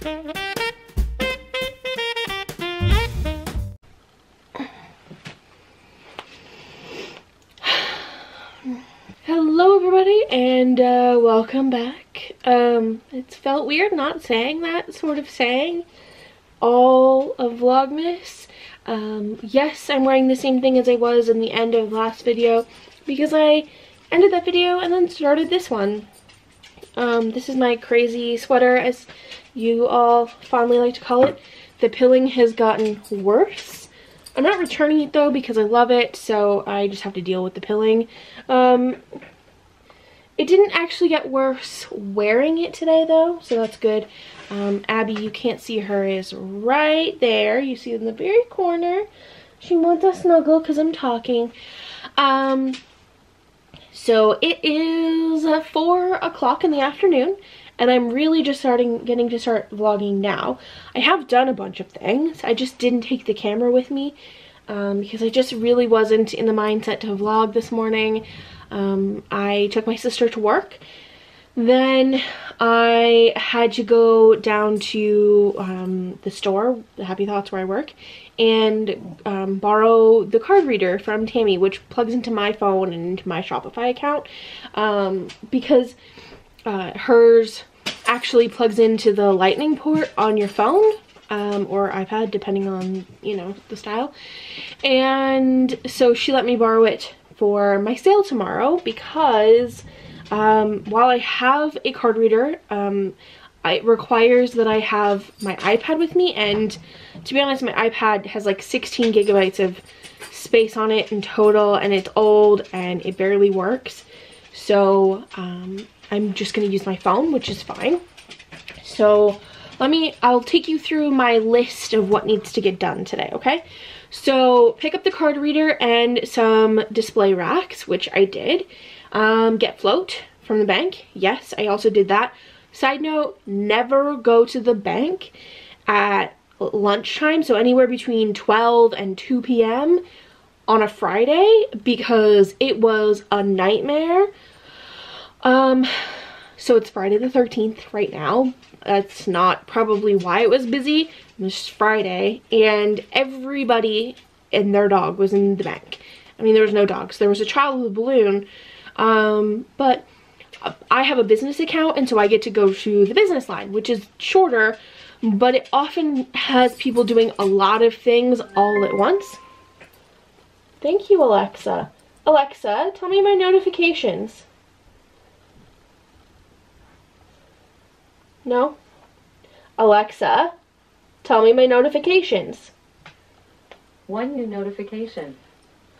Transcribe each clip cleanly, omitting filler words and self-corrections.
Hello everybody, and welcome back. It's felt weird not saying that sort of saying all of Vlogmas. Yes, I'm wearing the same thing as I was in the end of last video because I ended that video and then started this one. This is my crazy sweater, as you all fondly like to call it. The pilling has gotten worse. I'm not returning it though because I love it, so I just have to deal with the pilling. It didn't actually get worse wearing it today though, so that's good. Abby, you can't see her, is right there. You see in the very corner. She wants a snuggle because I'm talking. So it is 4 o'clock in the afternoon, and I'm really just getting to start vlogging now. I have done a bunch of things. I just didn't take the camera with me because I just really wasn't in the mindset to vlog this morning. I took my sister to work. Then I had to go down to the store, the Happy Thoughts where I work, and borrow the card reader from Tammy, which plugs into my phone and into my Shopify account, because hers actually plugs into the lightning port on your phone or iPad, depending on, you know, the style. And so she let me borrow it for my sale tomorrow because while I have a card reader, it requires that I have my iPad with me, and to be honest, my iPad has like 16 gigabytes of space on it in total, and it's old and it barely works. So I'm just gonna use my phone, which is fine. So I'll take you through my list of what needs to get done today, okay? So pick up the card reader and some display racks, which I did. Get float from the bank. Yes, I also did that. Side note, never go to the bank at lunchtime, so anywhere between 12 and 2 p.m. on a Friday, because it was a nightmare. So it's Friday the 13th right now. That's not probably why it was busy. It was just Friday, and everybody and their dog was in the bank. I mean, there was no dogs. There was a child with a balloon, but I have a business account, and so I get to go to the business line, which is shorter, but it often has people doing a lot of things all at once. Thank you, Alexa. Alexa, tell me my notifications. No? Alexa, tell me my notifications. One new notification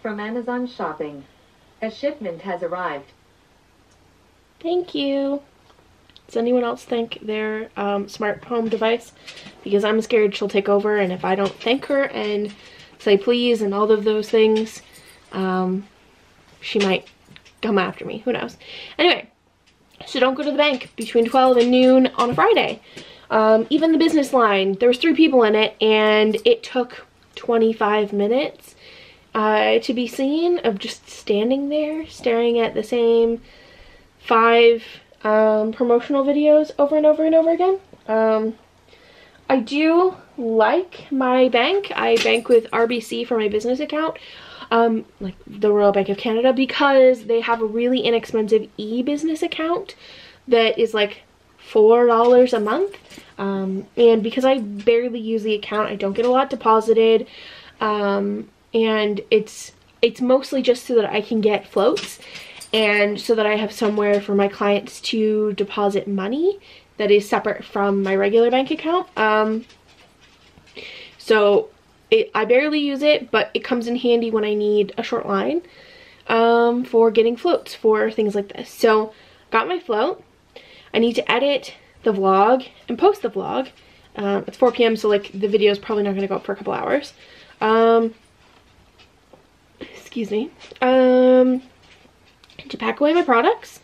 from Amazon Shopping. A shipment has arrived. Thank you. Does anyone else thank their smart home device? Because I'm scared she'll take over, and if I don't thank her and say please and all of those things, she might come after me. Who knows? Anyway, so don't go to the bank between 12 and noon on a Friday. Even the business line, there was 3 people in it, and it took 25 minutes to be seen of just standing there staring at the same 5 promotional videos over and over and over again. I do like my bank. I bank with RBC for my business account, like the Royal Bank of Canada, because they have a really inexpensive e-business account that is like $4 a month. And because I barely use the account, I don't get a lot deposited, and it's mostly just so that I can get floats, and so that I have somewhere for my clients to deposit money that is separate from my regular bank account. So I barely use it, but it comes in handy when I need a short line for getting floats for things like this. So got my float. I need to edit the vlog and post the vlog. It's 4 p.m. so like the video is probably not going to go up for a couple hours. Excuse me. To pack away my products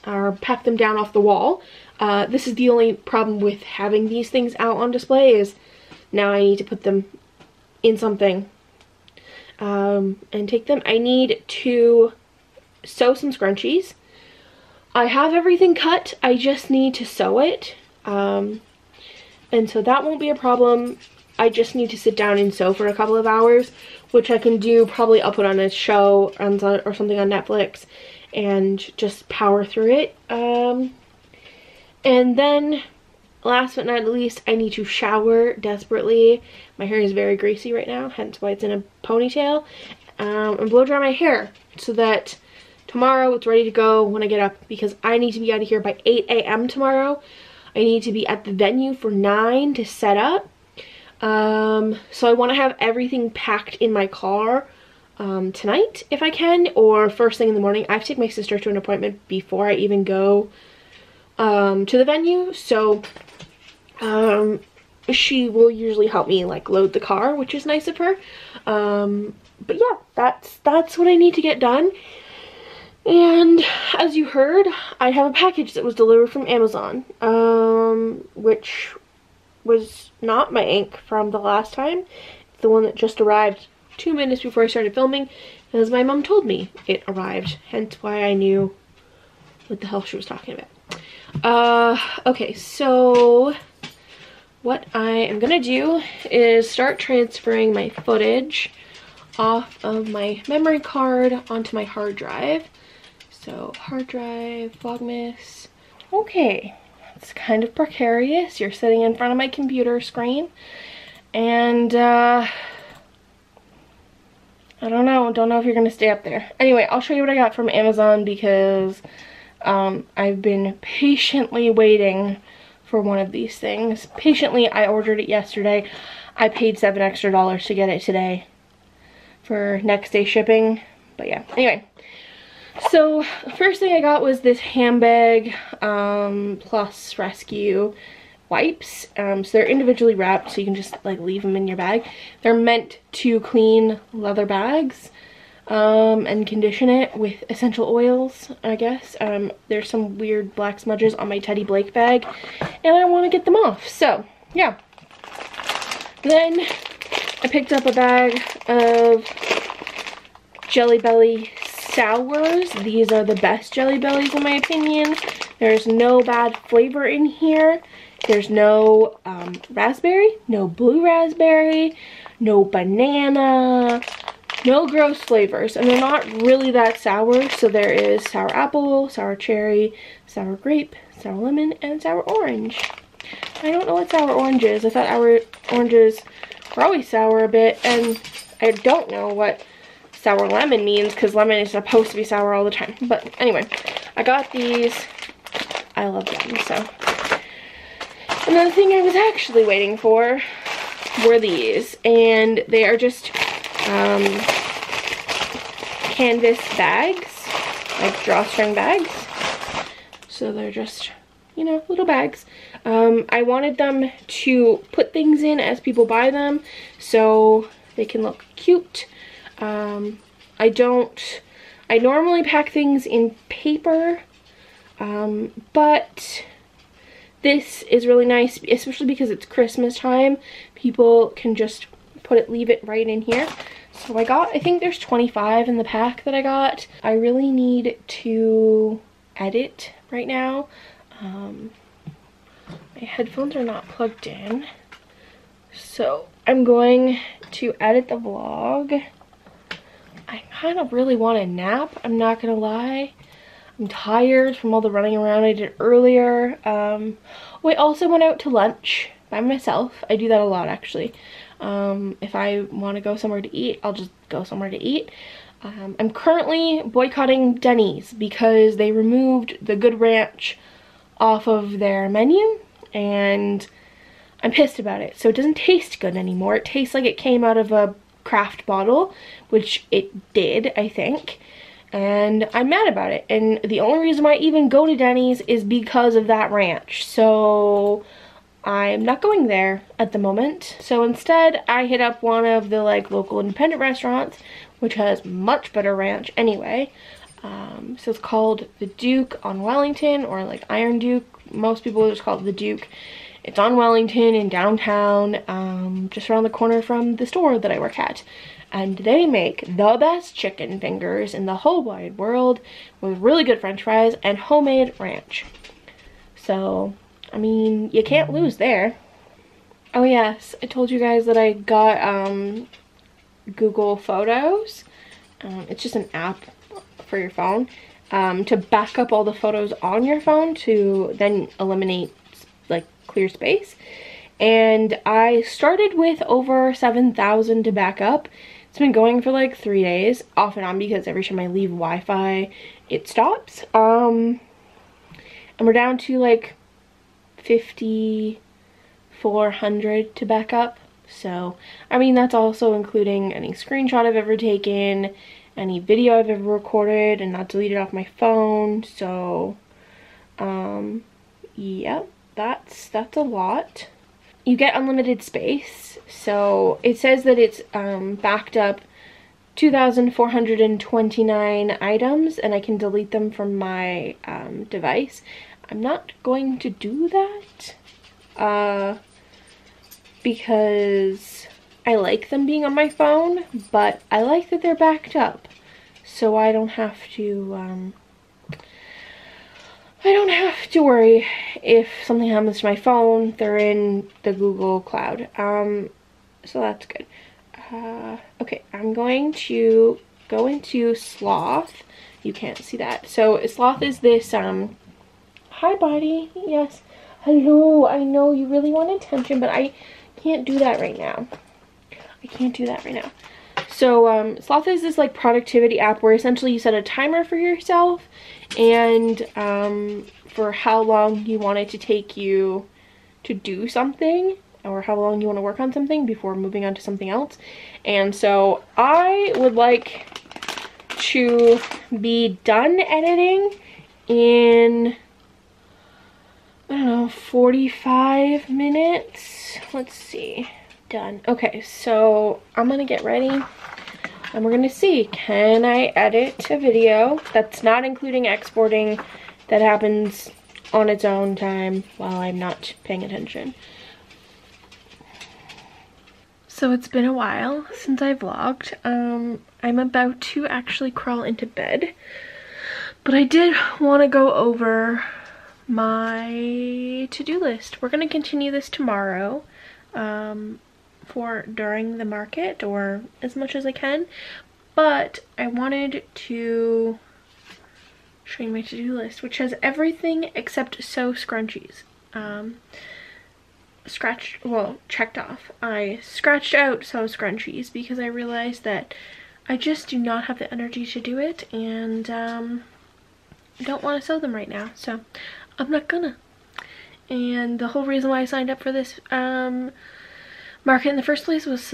or pack them down off the wall. This is the only problem with having these things out on display, is now I need to put them in something and take them. I need to sew some scrunchies. I have everything cut, I just need to sew it. and so that won't be a problem. I just need to sit down and sew for a couple of hours, which I can do. Probably I'll put on a show or something on Netflix and just power through it. And then last but not least, I need to shower desperately. My hair is very greasy right now, hence why it's in a ponytail. And blow dry my hair so that tomorrow it's ready to go when I get up, because I need to be out of here by 8 a.m. tomorrow. I need to be at the venue for 9 to set up. So I want to have everything packed in my car tonight if I can, or first thing in the morning. I have to take my sister to an appointment before I even go to the venue, so she will usually help me like load the car, which is nice of her. But yeah, that's what I need to get done. And as you heard, I have a package that was delivered from Amazon, which was not my ink from the last time. It's the one that just arrived 2 minutes before I started filming, as my mom told me it arrived, hence why I knew what the hell she was talking about. Okay, so what I am gonna do is start transferring my footage off of my memory card onto my hard drive. So hard drive, Vlogmas. Okay, it's kind of precarious. You're sitting in front of my computer screen, and I don't know if you're gonna stay up there. Anyway, I'll show you what I got from Amazon, because I've been patiently waiting for one of these things. Patiently, I ordered it yesterday. I paid $7 extra to get it today for next day shipping. But yeah, anyway. So first thing I got was this handbag plus rescue wipes. So they're individually wrapped, so you can just like leave them in your bag. They're meant to clean leather bags and condition it with essential oils, I guess. There's some weird black smudges on my Teddy Blake bag, and I want to get them off. So yeah. Then I picked up a bag of Jelly Belly sours. These are the best Jelly Bellies in my opinion. There's no bad flavor in here. There's no raspberry, no blue raspberry, no banana, no gross flavors, and they're not really that sour. So there is sour apple, sour cherry, sour grape, sour lemon, and sour orange. I don't know what sour orange is. I thought our oranges were always sour a bit, and I don't know what sour lemon means, because lemon is supposed to be sour all the time. But anyway, I got these. I love them. So another thing I was actually waiting for were these, and they are just canvas bags, like drawstring bags. So they're just, you know, little bags. I wanted them to put things in as people buy them, so they can look cute. I normally pack things in paper, but this is really nice, especially because it's Christmas time. People can just leave it right in here. So I think there's 25 in the pack that I got. I really need to edit right now. My headphones are not plugged in, so I'm going to edit the vlog. I kind of really want a nap, I'm not gonna lie. I'm tired from all the running around I did earlier. We also went out to lunch by myself. I do that a lot, actually. If I want to go somewhere to eat, I'll just go somewhere to eat. I'm currently boycotting Denny's because they removed the Good Ranch off of their menu, and I'm pissed about it. So it doesn't taste good anymore. It tastes like it came out of a craft bottle, which it did, I think, and I'm mad about it. And the only reason why I even go to Denny's is because of that ranch, so I'm not going there at the moment. So instead I hit up one of the like local independent restaurants, which has much better ranch anyway. So it's called the Duke on Wellington, or like Iron Duke. Most people just call it the Duke. It's on Wellington in downtown, just around the corner from the store that I work at. And they make the best chicken fingers in the whole wide world, with really good french fries and homemade ranch. So, I mean, you can't lose there. Oh yes, I told you guys that I got Google Photos. It's just an app for your phone to back up all the photos on your phone to then eliminate like clear space. And I started with over 7,000 to back up. It's been going for like 3 days off and on because every time I leave Wi-Fi it stops. And we're down to like 5,400 to back up. So I mean, that's also including any screenshot I've ever taken, any video I've ever recorded and not deleted off my phone. So yeah, that's a lot. You get unlimited space, so it says that it's backed up 2,429 items, and I can delete them from my device. I'm not going to do that because I like them being on my phone, but I like that they're backed up, so I don't have to worry if something happens to my phone. They're in the Google Cloud. So that's good. Okay, I'm going to go into Sloth. You can't see that. So Sloth is this, hi buddy, yes, hello, I know you really want attention, but I can't do that right now. So Sloth is this like productivity app where essentially you set a timer for yourself and for how long you want it to take you to do something, or how long you want to work on something before moving on to something else. And so I would like to be done editing in, I don't know, 45 minutes. Let's see. Done. Okay, so I'm gonna get ready and we're gonna see, can I edit a video that's not including exporting that happens on its own time while I'm not paying attention. So it's been a while since I vlogged. I'm about to actually crawl into bed, but I did want to go over my to-do list. We're gonna continue this tomorrow for during the market, or as much as I can, but I wanted to show you my to-do list, which has everything except sew scrunchies. Checked off. I scratched out sew scrunchies because I realized that I just do not have the energy to do it, and I don't want to sew them right now, so I'm not gonna. And the whole reason why I signed up for this market in the first place was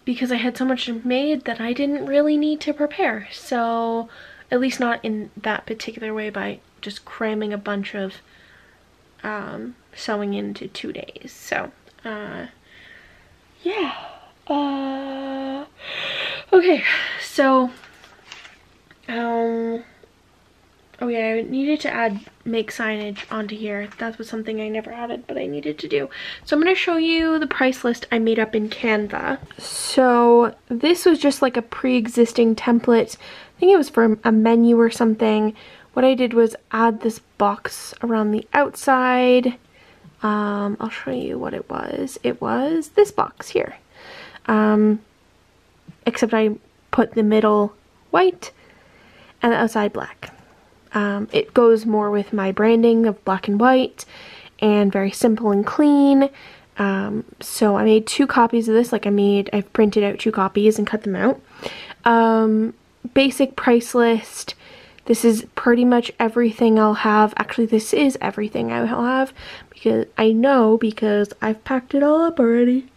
because I had so much made that I didn't really need to prepare. So at least not in that particular way, by just cramming a bunch of sewing into 2 days. So yeah, okay, so oh yeah, I needed to make signage onto here. That was something I never added, but I needed to do. So I'm going to show you the price list I made up in Canva. So this was just like a pre-existing template. I think it was for a menu or something. What I did was add this box around the outside. I'll show you what it was. It was this box here. Except I put the middle white and the outside black. It goes more with my branding of black and white and very simple and clean. So I made 2 copies of this. I've printed out 2 copies and cut them out. Basic price list. This is pretty much everything I'll have. Actually, this is everything I will have because I've packed it all up already.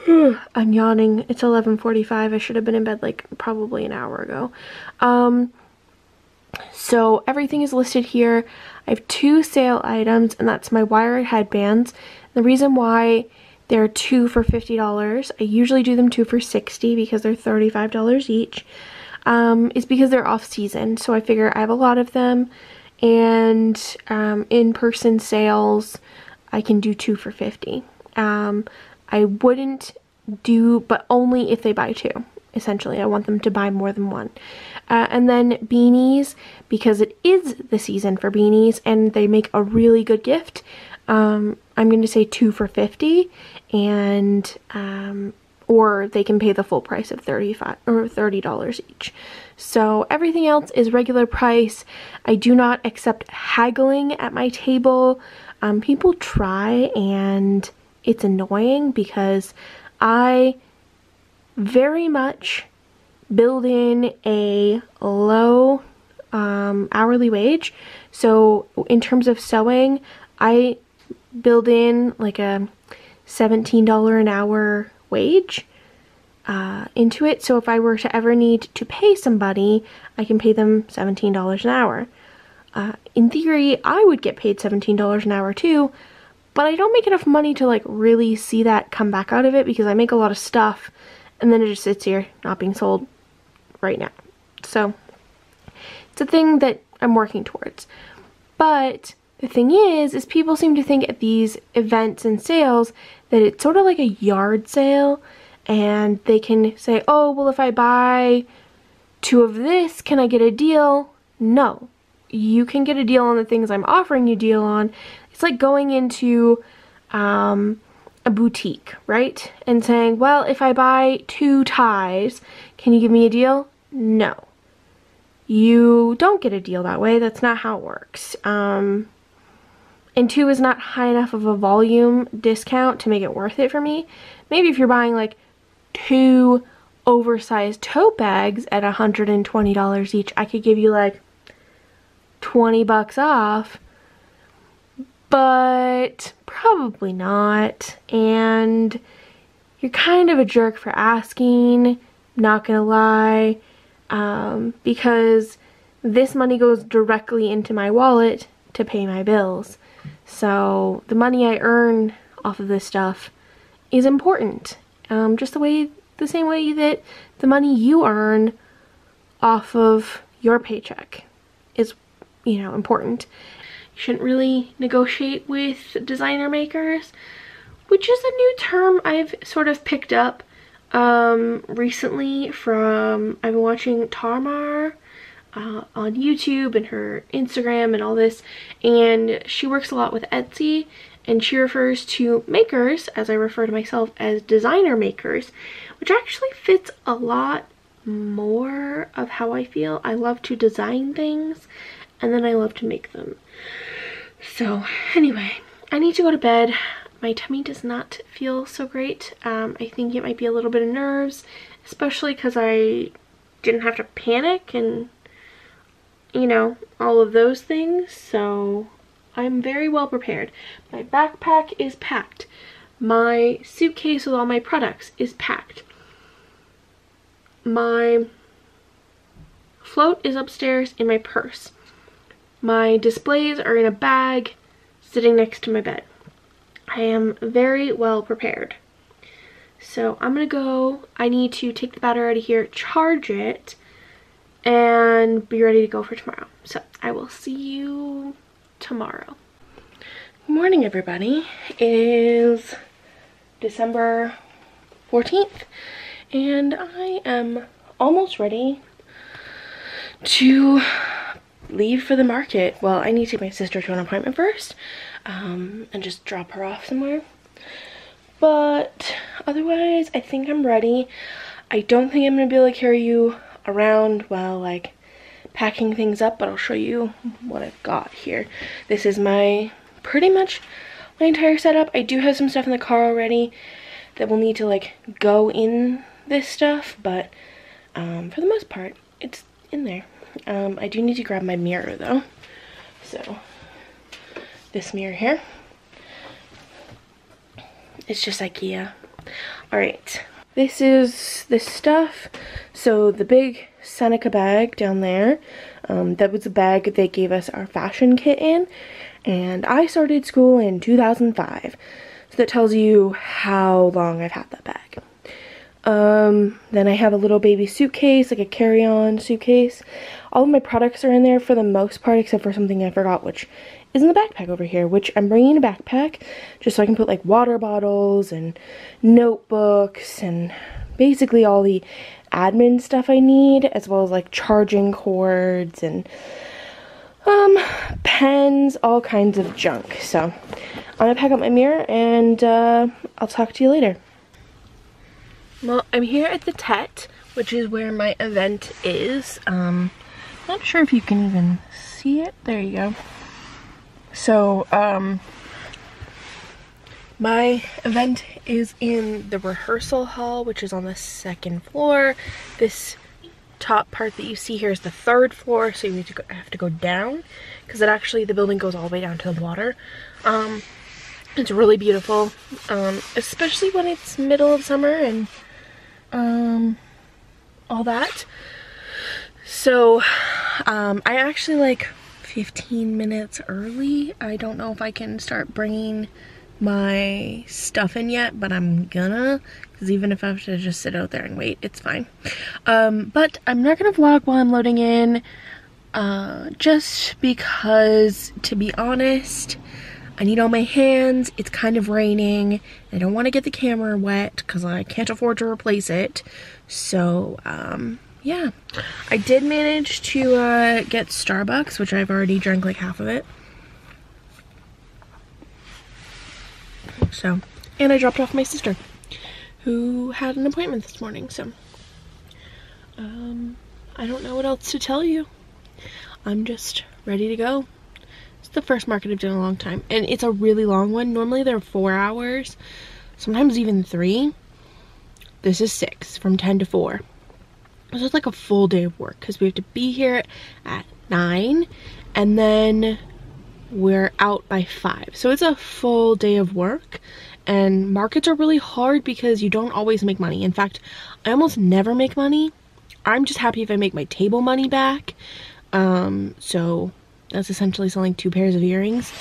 I'm yawning. It's 11:45. I should have been in bed like probably an hour ago. So everything is listed here. I have 2 sale items, and that's my wired headbands. The reason why they're 2 for $50, I usually do them 2 for $60 because they're $35 each, is because they're off season. So I figure I have a lot of them, and in-person sales, I can do 2 for $50. I wouldn't do, but only if they buy 2. Essentially, I want them to buy more than 1. And then beanies, because it is the season for beanies and they make a really good gift. I'm going to say 2 for $50, and or they can pay the full price of $30 each. So everything else is regular price. I do not accept haggling at my table. People try, and it's annoying because I very much build in a low hourly wage. So in terms of sewing, I build in like a $17 an hour wage into it. So if I were to ever need to pay somebody, I can pay them $17 an hour. In theory, I would get paid $17 an hour too, but I don't make enough money to like really see that come back out of it, because I make a lot of stuff and then it just sits here not being sold right now. So it's a thing that I'm working towards. But the thing is people seem to think at these events and sales that it's sort of like a yard sale, and they can say, oh, well, if I buy 2 of this, can I get a deal? No. You can get a deal on the things I'm offering you a deal on. It's like going into a boutique, right? And saying, well, if I buy 2 ties, can you give me a deal? No. You don't get a deal that way. That's not how it works. And 2 is not high enough of a volume discount to make it worth it for me. Maybe if you're buying like 2 oversized tote bags at $120 each, I could give you like 20 bucks off, but probably not. And you're kind of a jerk for asking, not gonna lie, because this money goes directly into my wallet to pay my bills. So the money I earn off of this stuff is important, just the same way that the money you earn off of your paycheck is, you know, important. You shouldn't really negotiate with designer makers, which is a new term I've sort of picked up recently from, I've been watching Tamar on YouTube and her Instagram and all this, and she works a lot with Etsy, and she refers to makers, as I refer to myself, as designer makers, which actually fits a lot more of how I feel. I love to design things, and then I love to make them. So anyway, I need to go to bed. My tummy does not feel so great. I think it might be a little bit of nerves, especially because I didn't have to panic and, you know, all of those things. So I'm very well prepared. My backpack is packed. My suitcase with all my products is packed. My float is upstairs in my purse. My displays are in a bag sitting next to my bed. I am very well prepared. So I'm gonna go. I need to take the battery out of here, charge it, and be ready to go for tomorrow. So I will see you tomorrow. Good morning, everybody. It is December 14th, and I am almost ready to leave for the market. Well, I need to take my sister to an appointment first, and just drop her off somewhere. But otherwise, I think I'm ready. I don't think I'm gonna be able to carry you around while like packing things up, but I'll show you what I've got here. This is pretty much my entire setup. I do have some stuff in the car already that will need to like go in this stuff, but for the most part, it's in there. I do need to grab my mirror though. So this mirror here, it's just IKEA. Alright, this is the stuff. So the big Seneca bag down there, that was the bag they gave us our fashion kit in, and I started school in 2005. So that tells you how long I've had that bag. Then I have a little baby suitcase, like a carry-on suitcase. All of my products are in there for the most part, except for something I forgot, which is in the backpack over here, which I'm bringing a backpack just so I can put like water bottles and notebooks and basically all the admin stuff I need, as well as like charging cords and Pens, all kinds of junk. So I'm gonna pack up my mirror and I'll talk to you later. Well, I'm here at the Tet, which is where my event is. Not sure if you can even see it. There you go. So, my event is in the rehearsal hall, which is on the 2nd floor. This top part that you see here is the 3rd floor, so you have to go down, because the building goes all the way down to the water. It's really beautiful, especially when it's middle of summer and all that. So I actually like 15 minutes early. I don't know if I can start bringing my stuff in yet, but I'm gonna, because even if I have to just sit out there and wait, it's fine. But I'm not gonna vlog while I'm loading in, just because, to be honest, I need all my hands. It's kind of raining. I don't want to get the camera wet because I can't afford to replace it. So yeah, I did manage to get Starbucks, which I've already drank like half of it. So, and I dropped off my sister, who had an appointment this morning. So I don't know what else to tell you. I'm just ready to go. It's the first market I've done in a long time, and it's a really long one. Normally they're 4 hours, sometimes even 3. This is 6, from 10 to 4. So it's like a full day of work, because we have to be here at 9 and then we're out by 5. So it's a full day of work, and markets are really hard because you don't always make money. In fact, I almost never make money. I'm just happy if I make my table money back. So that's essentially selling 2 pairs of earrings.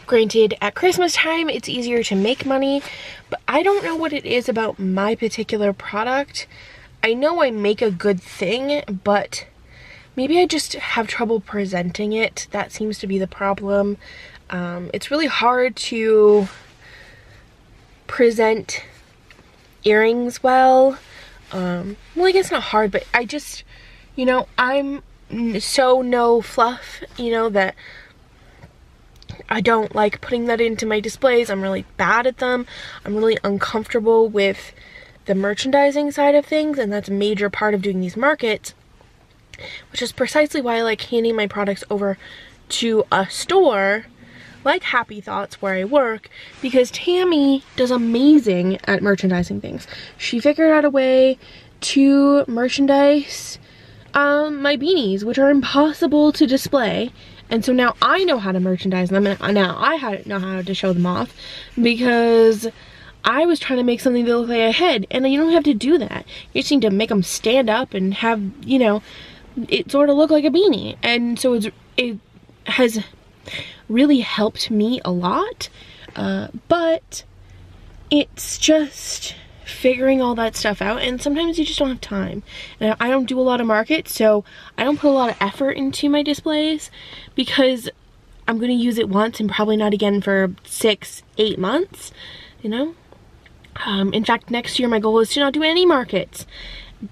Granted, at Christmas time, it's easier to make money, but I don't know what it is about my particular product. I know I make a good thing, but maybe I just have trouble presenting it. That seems to be the problem. It's really hard to present earrings well. Well, I guess not hard, but I just, you know, I'm so no fluff, you know, that I don't like putting that into my displays. I'm really bad at them. I'm really uncomfortable with the merchandising side of things, and that's a major part of doing these markets, which is precisely why I like handing my products over to a store like Happy Thoughts where I work, because Tammy does amazing at merchandising things. She figured out a way to merchandise my beanies, which are impossible to display, and so now I know how to merchandise them, and now I know how to show them off, because I was trying to make something that looked like a head, and you don't have to do that. You just need to make them stand up and have, you know, it sort of look like a beanie. And so it has really helped me a lot, but it's just figuring all that stuff out, and sometimes you just don't have time. And I don't do a lot of markets, so I don't put a lot of effort into my displays, because I'm going to use it once and probably not again for 6-8 months, you know. In fact, next year my goal is to not do any markets,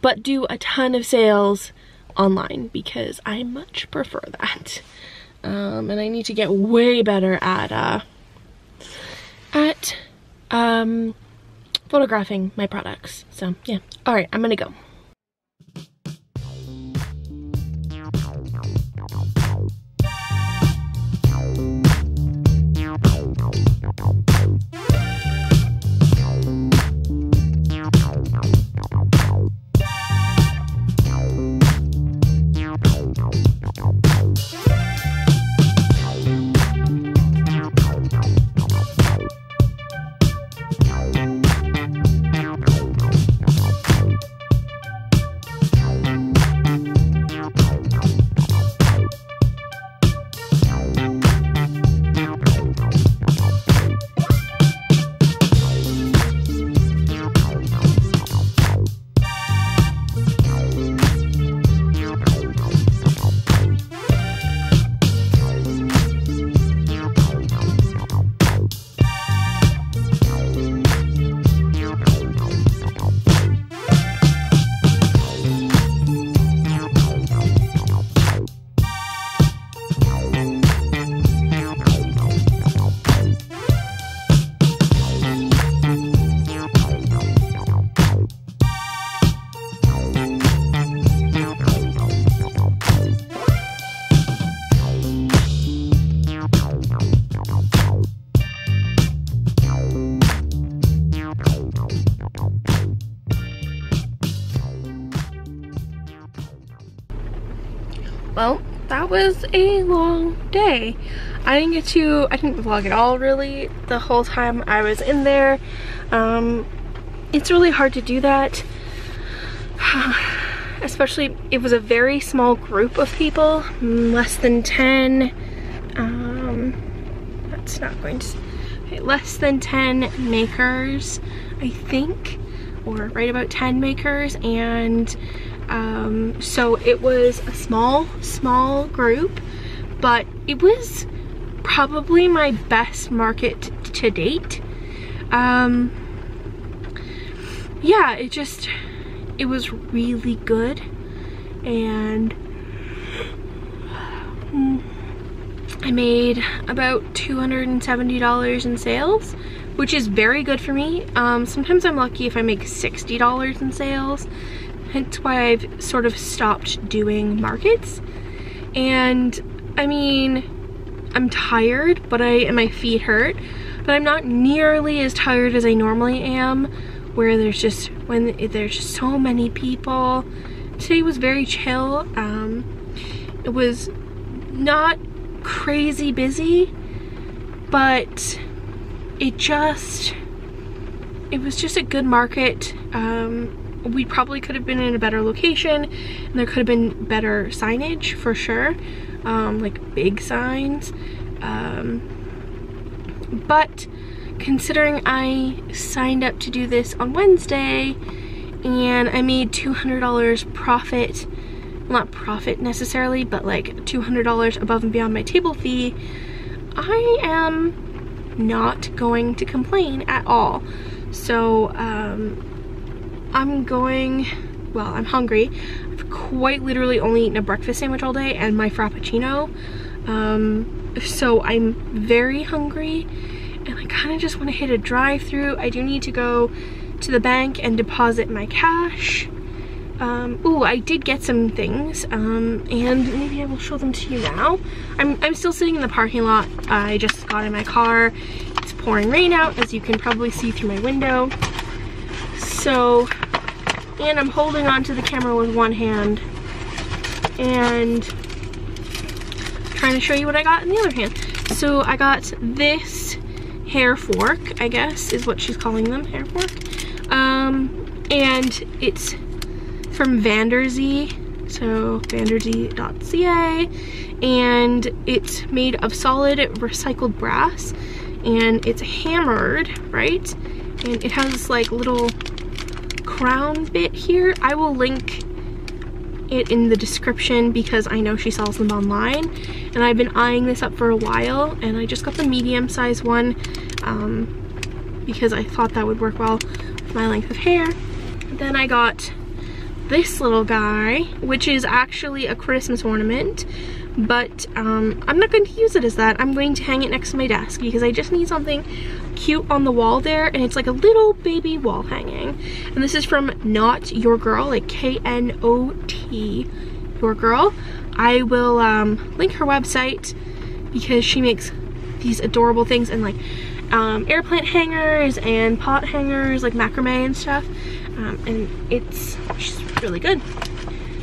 but do a ton of sales online, because I much prefer that. And I need to get way better at photographing my products. So yeah. All right, I'm gonna go. Well, that was a long day. I didn't vlog at all really the whole time I was in there. It's really hard to do that. Especially, it was a very small group of people, less than 10. That's not going to, okay, less than 10 makers, I think, or right about 10 makers, and so it was a small group, but it was probably my best market to date. Yeah, it was really good, and I made about $270 in sales, which is very good for me. Sometimes I'm lucky if I make $60 in sales. That's why I've sort of stopped doing markets. And I mean, I'm tired, and my feet hurt, but I'm not nearly as tired as I normally am, where there's just so many people. Today was very chill. It was not crazy busy, but it was just a good market. We probably could have been in a better location, and there could have been better signage for sure, like big signs, but considering I signed up to do this on Wednesday and I made $200 profit, well, not profit necessarily, but like $200 above and beyond my table fee, I am not going to complain at all. So I'm hungry. I've quite literally only eaten a breakfast sandwich all day and my Frappuccino, so I'm very hungry, and I kind of just want to hit a drive-through. I do need to go to the bank and deposit my cash. Ooh, I did get some things, and maybe I will show them to you now. I'm still sitting in the parking lot. I just got in my car. It's pouring rain out, as you can probably see through my window. So, and I'm holding onto the camera with one hand and trying to show you what I got in the other hand. So I got this hair fork, I guess is what she's calling them, hair fork. And it's from Vanderzee, so vanderzee.ca, and it's made of solid recycled brass, and it's hammered, right? And it has this like little crown bit here. I will link it in the description because I know she sells them online, and I've been eyeing this up for a while, and I just got the medium size one because I thought that would work well with my length of hair. Then I got this little guy, which is actually a Christmas ornament, but I'm not going to use it as that. I'm going to hang it next to my desk because I just need something cute on the wall there, and it's like a little baby wall hanging. And this is from Not Your Girl, like K-N-O-T, Your Girl. I will link her website because she makes these adorable things, and like air plant hangers and pot hangers, like macrame and stuff, and it's just really good.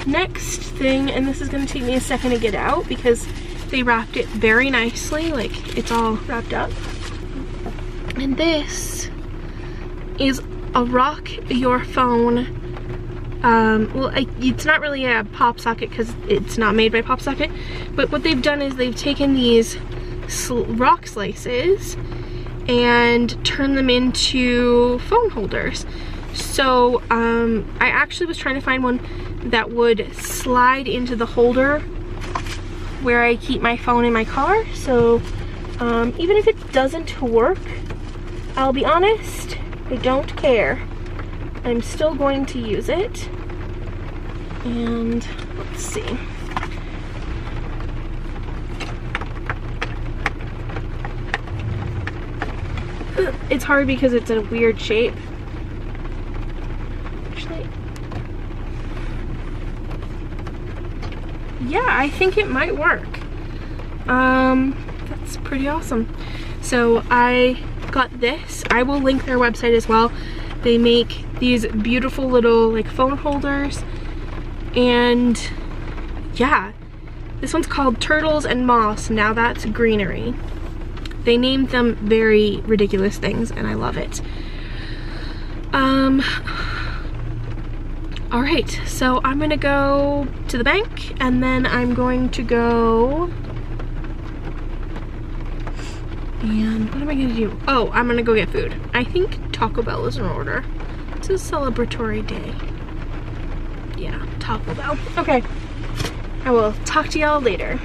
Next thing, and this is going to take me a second to get out because they wrapped it very nicely, like it's all wrapped up. And this is a rock your phone, well, it's not really a pop socket because it's not made by Pop Socket, but what they've done is they've taken these rock slices and turned them into phone holders. So I actually was trying to find one that would slide into the holder where I keep my phone in my car. So even if it doesn't work, I'll be honest, I don't care. I'm still going to use it. And let's see. It's hard because it's a weird shape. Actually, yeah, I think it might work. That's pretty awesome. So I got this. I will link their website as well. They make these beautiful little like phone holders, and yeah, This one's called Turtles and Moss. Now that's greenery. They named them very ridiculous things and I love it. All right, so I'm gonna go to the bank and then I'm going to go, and what am I gonna do? Oh, I'm gonna go get food. I think Taco Bell is in order. It's a celebratory day. Yeah, Taco Bell. Okay, I will talk to y'all later.